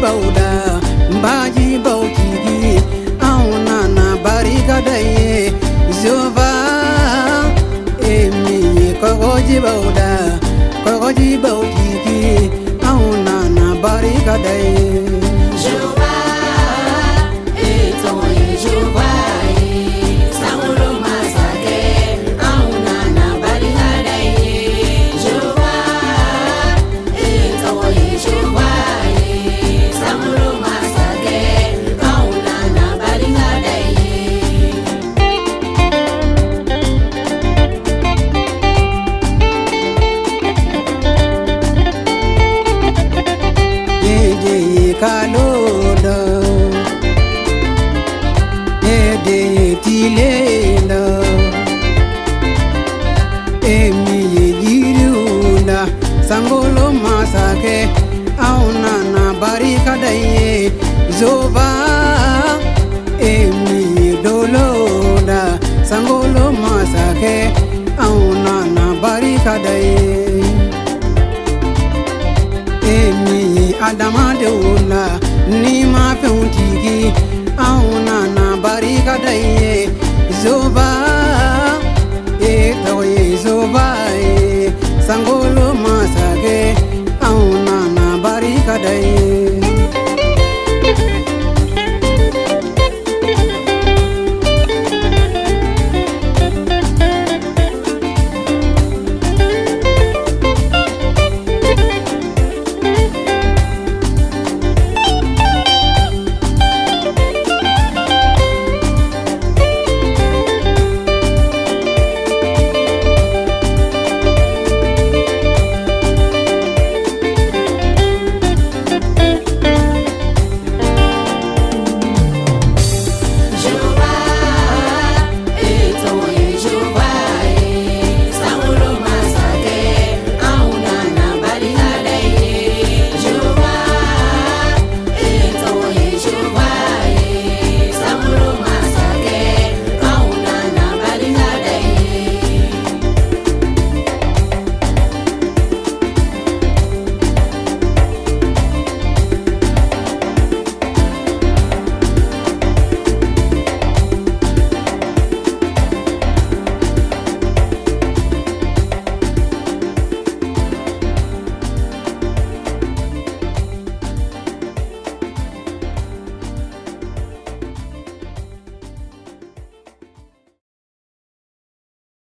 bauda baji bautigi auna na barika daye Jehova emi kogoji bauda kogoji bautigi auna na barika daye Jehova etoye Jehova samulo masake auna na barika daye Jehova etoye Jehova samulo masake auna na barika daye ye kaloda de tilela emi yiruna sangolo masake auna na barika daye Jehova emi doloda sangolo masake auna na barika daye emi adama deuna ni ma feuntigi auna na barika daye Jehova etoye Jehova